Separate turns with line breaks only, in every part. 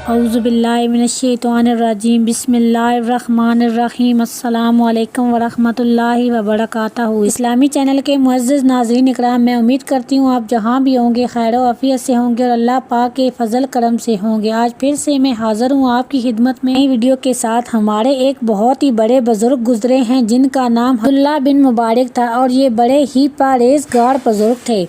اعوذ باللہ من الشیطان الرجیم بسم اللہ الرحمن الرحیم السلام علیکم ورحمۃ اللہ وبرکاتہ۔ اسلامی چینل کے معزز ناظرین اکرام، میں امید کرتی ہوں آپ جہاں بھی ہوں گے خیر و عافیت سے ہوں گے اور اللہ پاک کے فضل کرم سے ہوں گے۔ آج پھر سے میں حاضر ہوں آپ کی خدمت میں نئی ویڈیو کے ساتھ۔ ہمارے ایک بہت ہی بڑے بزرگ گزرے ہیں جن کا نام عبداللہ بن مبارک تھا اور یہ بڑے ہی پرہیزگار بزرگ تھے۔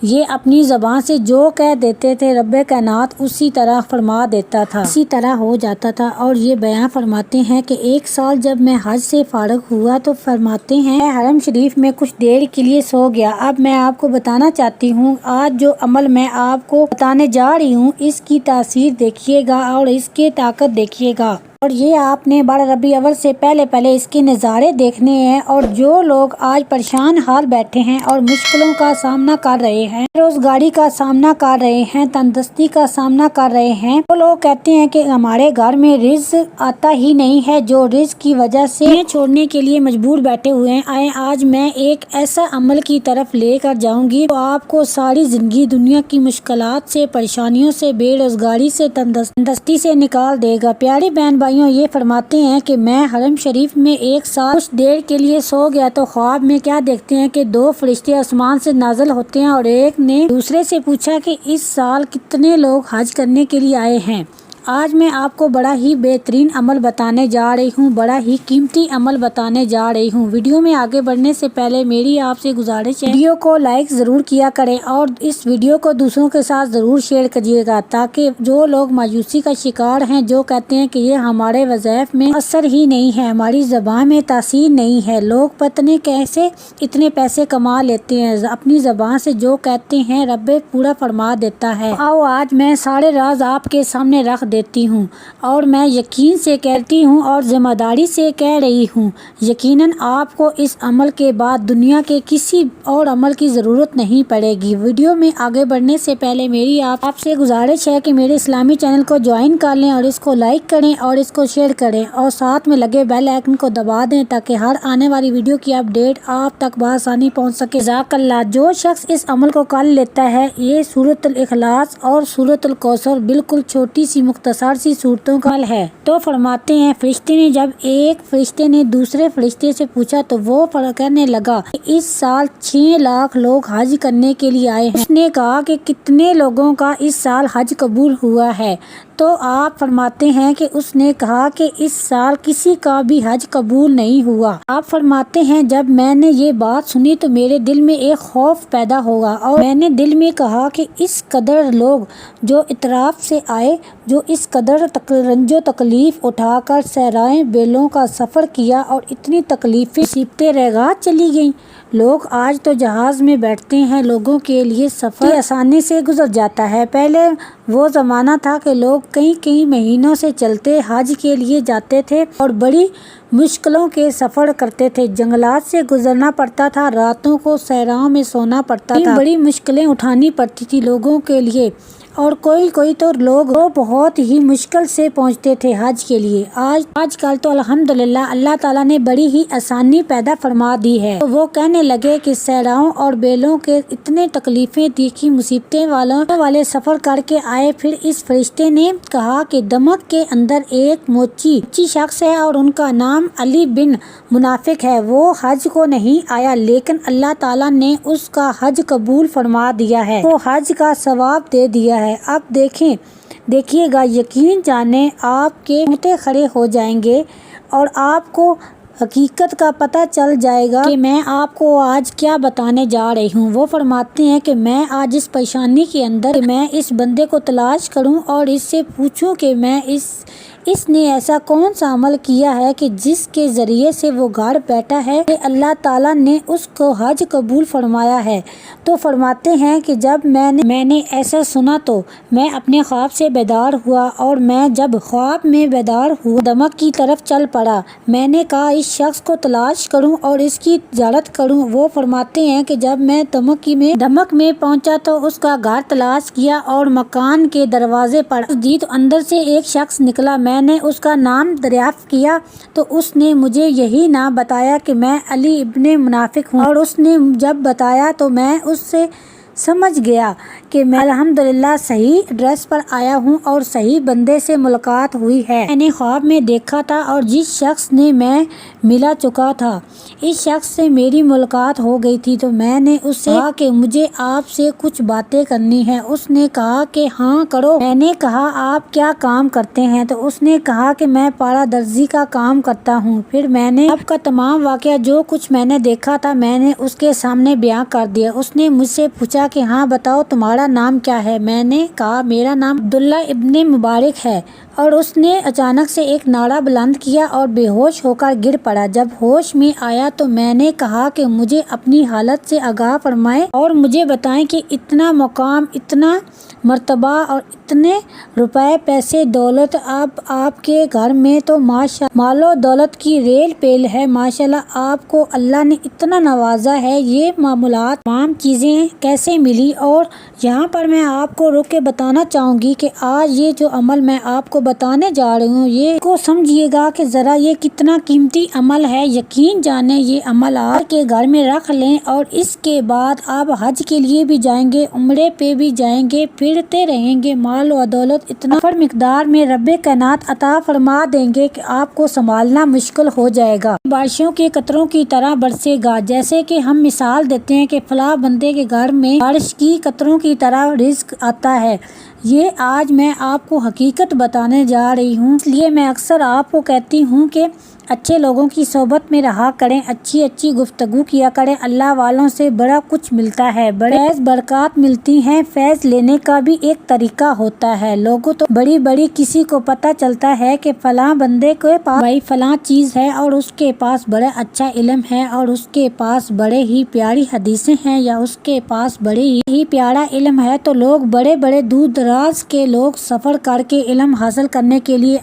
یہ اپنی زبان سے جو کہہ دیتے تھے رب کائنات اسی طرح فرما دیتا تھا، اسی طرح ہو جاتا تھا۔ اور یہ بیان فرماتے ہیں کہ ایک سال جب میں حج سے فارغ ہوا تو فرماتے ہیں میں حرم شریف میں کچھ دیر کے لیے سو گیا۔ اب میں آپ کو بتانا چاہتی ہوں، آج جو عمل میں آپ کو بتانے جا رہی ہوں اس کی تاثیر دیکھیے گا اور اس کی طاقت دیکھیے گا، اور یہ آپ نے 12 ربیع الاول سے پہلے اس کے نظارے دیکھنے ہیں۔ اور جو لوگ آج پریشان حال بیٹھے ہیں اور مشکلوں کا سامنا کر رہے ہیں، روزگاری کا سامنا کر رہے ہیں، تندرستی کا سامنا کر رہے ہیں، وہ لوگ کہتے ہیں کہ ہمارے گھر میں رزق آتا ہی نہیں ہے، جو رزق کی وجہ سے چھوڑنے کے لیے مجبور بیٹھے ہوئے ہیں۔ آج میں ایک ایسا عمل کی طرف لے کر جاؤں گی جو آپ کو ساری زندگی دنیا کی مشکلات سے، پریشانیوں سے، بے روزگاری سے، تندرستی سے نکال دے گا۔ پیاری بہن بھائیوں، یہ فرماتے ہیں کہ میں حرم شریف میں ایک سال کچھ دیر کے لیے سو گیا تو خواب میں کیا دیکھتے ہیں کہ 2 فرشتے آسمان سے نازل ہوتے ہیں اور ایک نے دوسرے سے پوچھا کہ اس سال کتنے لوگ حج کرنے کے لیے آئے ہیں۔ آج میں آپ کو بڑا ہی بہترین عمل بتانے جا رہی ہوں، بڑا ہی قیمتی عمل بتانے جا رہی ہوں۔ ویڈیو میں آگے بڑھنے سے پہلے میری آپ سے گزارش ہے ویڈیو کو لائک ضرور کیا کریں اور اس ویڈیو کو دوسروں کے ساتھ ضرور شیئر کریے گا، تاکہ جو لوگ مایوسی کا شکار ہیں، جو کہتے ہیں کہ یہ ہمارے وظائف میں اثر ہی نہیں ہے، ہماری زبان میں تاثیر نہیں ہے، لوگ پتہ نہیں کیسے اتنے پیسے کما لیتے ہیں، اپنی زبان سے جو کہتے ہیں رب پورا فرما دیتا ہے۔ آؤ آج میں سارے راز آپ کے سامنے رکھ دیتی ہوں، اور میں یقین سے کہتی ہوں اور ذمہ داری سے کہہ رہی ہوں، یقیناً آپ کو اس عمل کے بعد دنیا کے کسی اور عمل کی ضرورت نہیں پڑے گی۔ ویڈیو میں آگے بڑھنے سے پہلے میری آپ سے گزارش ہے کہ میرے اسلامی چینل کو جوائن کر لیں اور اس کو لائک کریں اور اس کو شیئر کریں اور ساتھ میں لگے بیل آئکن کو دبا دیں تاکہ ہر آنے والی ویڈیو کی اپڈیٹ آپ تک بآسانی پہنچ سکے۔ جزاک اللہ۔ جو شخص اس عمل کو کر لیتا ہے، یہ سورۃ الاخلاص اور سورۃ الکوثر بالکل چھوٹی سی مختصر سی صورتوں کا عمل ہے۔ تو فرماتے ہیں فرشتے نے جب ایک فرشتے نے دوسرے فرشتے سے پوچھا تو وہ کہنے لگا کہ اس سال 6 لاکھ لوگ حج کرنے کے لیے آئے ہیں۔ اس نے کہا کہ کتنے لوگوں کا اس سال حج قبول ہوا ہے؟ تو آپ فرماتے ہیں کہ اس نے کہا کہ اس سال کسی کا بھی حج قبول نہیں ہوا۔ آپ فرماتے ہیں جب میں نے یہ بات سنی تو میرے دل میں ایک خوف پیدا ہوگا اور میں نے دل میں کہا کہ اس قدر لوگ جو اطراف سے آئے، جو اس قدر رنج و تکلیف اٹھا کر صحرائے بیلوں کا سفر کیا اور اتنی تکلیفیں مصیبتیں رگا چلی گئیں۔ لوگ آج تو جہاز میں بیٹھتے ہیں، لوگوں کے لیے سفر آسانی سے گزر جاتا ہے۔ پہلے وہ زمانہ تھا کہ لوگ کئی مہینوں سے چلتے حج کے لیے جاتے تھے اور بڑی مشکلوں کے سفر کرتے تھے، جنگلات سے گزرنا پڑتا تھا، راتوں کو صحراؤں میں سونا پڑتا تھا، بڑی مشکلیں اٹھانی پڑتی تھی لوگوں کے لیے، اور کوئی تو لوگ بہت ہی مشکل سے پہنچتے تھے حج کے لیے۔ آج کل تو الحمدللہ اللہ تعالیٰ نے بڑی ہی آسانی پیدا فرما دی ہے۔ تو وہ کہنے لگے کہ صحراؤں اور بیلوں کے اتنے تکلیفیں تیکھی مصیبتیں والے سفر کر کے آئے۔ پھر اس فرشتے نے کہا کہ دمشق کے اندر ایک موچی شخص ہے اور ان کا نام علی بن منافق ہے، وہ حج کو نہیں آیا لیکن اللہ تعالیٰ نے اس کا حج قبول فرما دیا ہے، وہ حج کا ثواب دے دیا ہے۔ اب دیکھیے گا، یقین جانے آپ کے رونگٹے کھڑے ہو جائیں گے اور آپ کو حقیقت کا پتہ چل جائے گا کہ میں آپ کو آج کیا بتانے جا رہی ہوں۔ وہ فرماتے ہیں کہ میں آج اس پریشانی کے اندر میں اس بندے کو تلاش کروں اور اس سے پوچھوں کہ میں اس نے ایسا کون سا عمل کیا ہے کہ جس کے ذریعے سے وہ گھر بیٹھا ہے کہ اللہ تعالیٰ نے اس کو حج قبول فرمایا ہے۔ تو فرماتے ہیں کہ جب میں نے ایسا سنا تو میں اپنے خواب سے بیدار ہوا، اور میں جب خواب میں بیدار ہوا دمشق کی طرف چل پڑا۔ میں نے کہا اس شخص کو تلاش کروں اور اس کی زیارت کروں۔ وہ فرماتے ہیں کہ جب میں دمشق میں پہنچا تو اس کا گھر تلاش کیا اور مکان کے دروازے پر تو اندر سے ایک شخص نکلا۔ میں نے اس کا نام دریافت کیا تو اس نے مجھے یہی نام بتایا کہ میں علی ابن منافق ہوں، اور اس نے جب بتایا تو میں اس سمجھ گیا کہ میں الحمدللہ صحیح ایڈریس پر آیا ہوں اور صحیح بندے سے ملاقات ہوئی ہے۔ میں نے خواب میں دیکھا تھا اور جس شخص نے میں ملا چکا تھا، اس شخص سے میری ملاقات ہو گئی تھی، تو میں نے اس سے کہا کہ مجھے آپ سے کچھ باتیں کرنی ہیں۔ اس نے کہا کہ ہاں کرو۔ میں نے کہا آپ کیا کام کرتے ہیں؟ تو اس نے کہا کہ میں پارا درزی کا کام کرتا ہوں۔ پھر میں نے آپ کا تمام واقعہ جو کچھ میں نے دیکھا تھا میں نے اس کے سامنے بیان کر دیا۔ اس نے مجھ سے پوچھا کہ ہاں بتاؤ تمہارا نام کیا ہے؟ میں نے کہا میرا نام عبداللہ ابن مبارک ہے، اور اس نے اچانک سے ایک نعرہ بلند کیا اور بے ہوش ہو کر گر پڑا۔ جب ہوش میں آیا تو میں نے کہا کہ مجھے اپنی حالت سے آگاہ فرمائیں اور مجھے بتائیں کہ اتنا مقام، اتنا مرتبہ اور اتنے روپے پیسے دولت اب آپ کے گھر میں تو مال و دولت کی ریل پیل ہے، ماشاءاللہ آپ کو اللہ نے اتنا نوازا ہے، یہ معمولات تمام چیزیں کیسے ملی؟ اور یہاں پر میں آپ کو رک کے بتانا چاہوں گی کہ آج یہ جو عمل میں آپ کو بتانے جا رہی ہوں، یہ کو سمجھیے گا کہ ذرا یہ کتنا قیمتی عمل ہے۔ یقین جانے یہ عمل آپ کے گھر میں رکھ لیں اور اس کے بعد آپ حج کے لیے بھی جائیں گے، عمرے پہ بھی جائیں گے، پھرتے رہیں گے، مال و دولت اتنا بڑی مقدار میں رب کائنات عطا فرما دیں گے کہ آپ کو سنبھالنا مشکل ہو جائے گا، بارشوں کے قطروں کی طرح برسے گا۔ جیسے کہ ہم مثال دیتے ہیں کہ فلاں بندے کے گھر میں بارش کی قطروں کی طرح رزق آتا ہے، یہ آج میں آپ کو حقیقت بتانے جا رہی ہوں۔ اس لیے میں اکثر آپ کو کہتی ہوں کہ اچھے لوگوں کی صحبت میں رہا کریں، اچھی گفتگو کیا کریں، اللہ والوں سے بڑا کچھ ملتا ہے، بڑے فیض برکات ملتی ہیں۔ فیض لینے کا بھی ایک طریقہ ہوتا ہے، لوگوں تو بڑی کسی کو پتہ چلتا ہے کہ فلاں بندے کے پاس بھائی فلاں چیز ہے اور اس کے پاس بڑا اچھا علم ہے اور اس کے پاس بڑے ہی پیاری حدیثیں ہیں یا اس کے پاس بڑے ہی پیارا علم ہے، تو لوگ بڑے دور دراز کے لوگ سفر کر کے علم حاصل کرنے کے لیے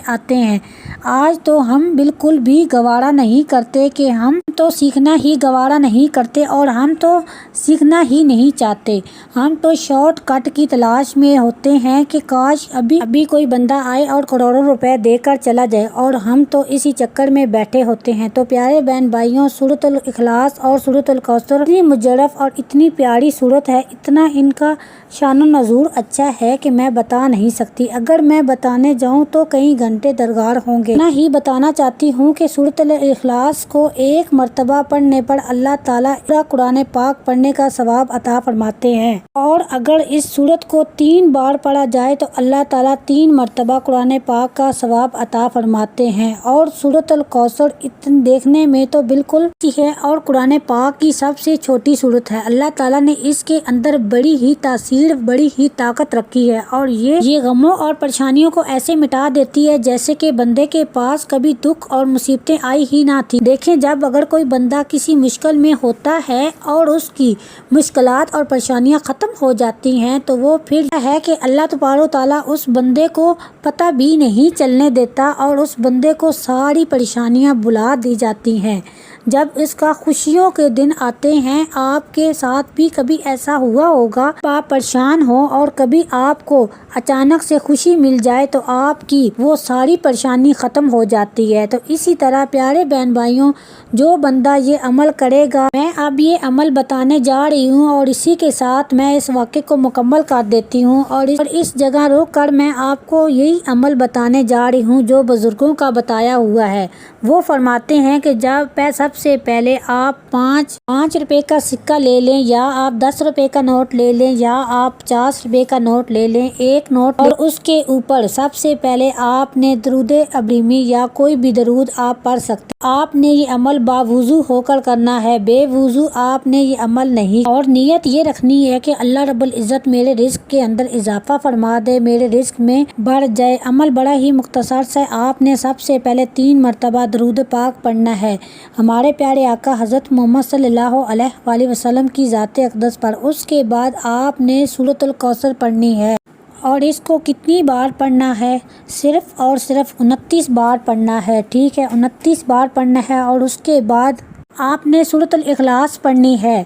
آتے ہیں۔ آج تو ہم بالکل بھی گوارا نہیں کرتے کہ ہم تو سیکھنا ہی گوارا نہیں کرتے اور ہم تو سیکھنا ہی نہیں چاہتے، ہم تو شارٹ کٹ کی تلاش میں ہوتے ہیں کہ کاش ابھی کوئی بندہ آئے اور کروڑوں روپے دے کر چلا جائے، اور ہم تو اسی چکر میں بیٹھے ہوتے ہیں۔ تو پیارے بہن بھائیوں، سورۃ الاخلاص اور سورۃ الکوثر اتنی مجرف اور اتنی پیاری سورت ہے، اتنا ان کا شان و نزول اچھا ہے کہ میں بتا نہیں سکتی، اگر میں بتانے جاؤں تو کئی گھنٹے درکار ہوں گے۔ اتنا ہی بتانا چاہتی ہوں کہ سورۃ الاخلاص کو ایک مرتبہ پڑھنے پر اللہ تعالیٰ پورا قرآن پاک پڑھنے کا ثواب عطا فرماتے ہیں، اور اگر اس سورت کو 3 بار پڑھا جائے تو اللہ تعالیٰ 3 مرتبہ قرآن پاک کا ثواب عطا فرماتے ہیں۔ اور سورۃ الکوثر دیکھنے میں تو بالکل ہے اور قرآن پاک کی سب سے چھوٹی سورت ہے، اللہ تعالیٰ نے اس کے اندر بڑی ہی تاثیر، بڑی ہی طاقت رکھی ہے، اور یہ غموں اور پریشانیوں کو ایسے مٹا دیتی ہے جیسے کہ بندے کے پاس کبھی دکھ اور مصیبتیں آئی ہی نہ تھی۔ دیکھیں جب اگر کوئی بندہ کسی مشکل میں ہوتا ہے اور اس کی مشکلات اور پریشانیاں ختم ہو جاتی ہیں تو وہ پھر ہے کہ اللہ تبارک و تعالیٰ اس بندے کو پتہ بھی نہیں چلنے دیتا اور اس بندے کو ساری پریشانیاں بھلا دی جاتی ہیں۔ جب اس کا خوشیوں کے دن آتے ہیں، آپ کے ساتھ بھی کبھی ایسا ہوا ہوگا، آپ پریشان ہو اور کبھی آپ کو اچانک سے خوشی مل جائے تو آپ کی وہ ساری پریشانی ختم ہو جاتی ہے۔ تو اسی طرح پیارے بہن بھائیوں، جو بندہ یہ عمل کرے گا، میں اب یہ عمل بتانے جا رہی ہوں اور اسی کے ساتھ میں اس واقعے کو مکمل کر دیتی ہوں، اور اس جگہ روک کر میں آپ کو یہی عمل بتانے جا رہی ہوں جو بزرگوں کا بتایا ہوا ہے۔ وہ فرماتے ہیں کہ جب سب سے پہلے آپ 5 روپے کا سکہ لے لیں، یا آپ 10 روپے کا نوٹ لے لیں، یا آپ 50 روپے کا نوٹ لے لیں، ایک نوٹ اور اس کے اوپر سب سے پہلے آپ نے درود ابراہیمی یا کوئی بھی درود آپ پڑھ سکتے ہیں۔ آپ نے یہ عمل باوضو ہو کر کرنا ہے، بے وضو آپ نے یہ عمل نہیں، اور نیت یہ رکھنی ہے کہ اللہ رب العزت میرے رزق کے اندر اضافہ فرما دے، میرے رزق میں بڑھ جائے۔ عمل بڑا ہی مختصر سے، آپ نے سب سے پہلے 3 مرتبہ درود پاک پڑھنا ہے ہمارے پیارے آقا حضرت محمد صلی اللہ علیہ وآلہ وسلم کی ذات اقدس پر۔ اس کے بعد آپ نے سورۃ الکوثر پڑھنی ہے، اور اس کو کتنی بار پڑھنا ہے؟ صرف اور صرف 29 بار پڑھنا ہے، ٹھیک ہے، 29 بار پڑھنا ہے۔ اور اس کے بعد آپ نے سورۃ الاخلاص پڑھنی ہے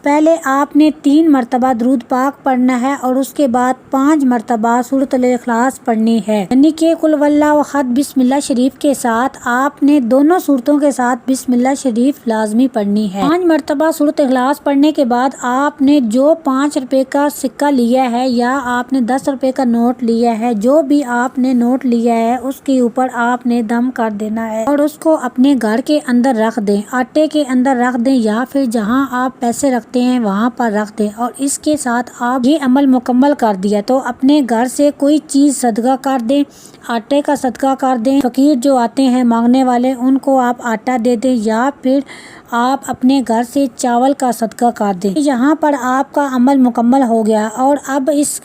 پہلے آپ نے 3 مرتبہ درود پاک پڑھنا ہے اور اس کے بعد 5 مرتبہ سورۃ الاخلاص پڑھنی ہے، یعنی کہ قل واللہ احد بسم اللہ شریف کے ساتھ آپ نے دونوں صورتوں کے ساتھ بسم اللہ شریف لازمی پڑھنی ہے۔ 5 مرتبہ سورۃ اخلاص پڑھنے کے بعد آپ نے جو 5 روپے کا سکہ لیا ہے یا آپ نے 10 روپے کا نوٹ لیا ہے، جو بھی آپ نے نوٹ لیا ہے اس کے اوپر آپ نے دم کر دینا ہے اور اس کو اپنے گھر کے اندر رکھ دیں، آٹے کے اندر رکھ دیں یا پھر جہاں آپ پیسے رکھتے ہیں وہاں پر رکھ دیں، اور اس کے ساتھ آپ یہ عمل مکمل کر دیا تو اپنے گھر سے کوئی چیز صدقہ کر دیں، آٹے کا صدقہ کر دیں، فقیر جو آتے ہیں مانگنے والے ان کو آپ آٹا دے دیں یا پھر آپ اپنے گھر سے چاول کا صدقہ کر دیں۔ یہاں پر آپ کا عمل مکمل ہو گیا، اور اب اس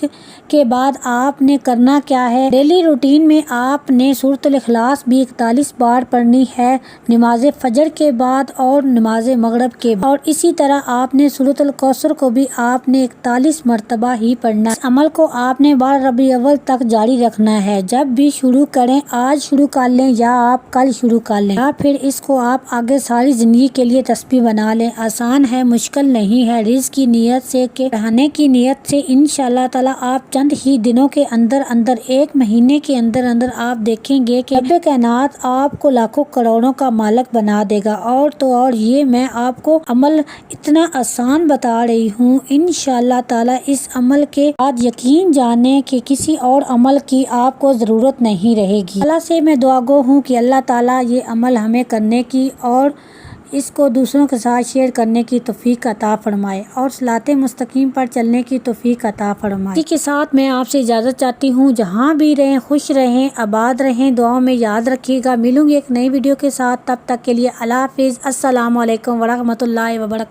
کے بعد آپ نے کرنا کیا ہے، ڈیلی روٹین میں آپ نے سورۃ الاخلاص بھی 41 بار پڑھنی ہے نماز فجر کے بعد اور نماز مغرب کے بعد، اور اسی طرح آپ نے سورۃ الکوثر کو بھی آپ نے 41 مرتبہ ہی پڑھنا ہے۔ اس عمل کو آپ نے 12 ربیع الاول تک جاری رکھنا ہے، جب بھی شروع کریں، آج شروع کر لیں یا آپ کل شروع کر لیں یا پھر اس کو آپ آگے ساری زندگی کے لیے تسبیح بنا لیں۔ آسان ہے، مشکل نہیں ہے، رزق کی نیت سے کہ رہنے کی نیت سے انشاءاللہ تعالی آپ چند ہی دنوں کے اندر اندر، 1 مہینے کے اندر اندر آپ دیکھیں گے کہ رب کائنات آپ کو لاکھوں کروڑوں کا مالک بنا دے گا۔ اور تو اور یہ میں آپ کو عمل اتنا آسان بتا رہی ہوں، انشاءاللہ تعالی اس عمل کے بعد یقین جانے کہ کسی اور عمل کی آپ کو ضرورت نہیں رہے گی۔ اللہ سے میں دعا گو ہوں کہ اللہ تعالی یہ عمل ہمیں کرنے کی اور اس کو دوسروں کے ساتھ شیئر کرنے کی توفیق عطا فرمائے اور صراط مستقیم پر چلنے کی توفیق عطا فرمائے۔ اسی کے ساتھ میں آپ سے اجازت چاہتی ہوں، جہاں بھی رہیں خوش رہیں، آباد رہیں، دعاؤں میں یاد رکھیے گا۔ ملوں گی ایک نئی ویڈیو کے ساتھ، تب تک کے لیے اللہ حافظ، السلام علیکم ورحمۃ اللہ وبرکاتہ۔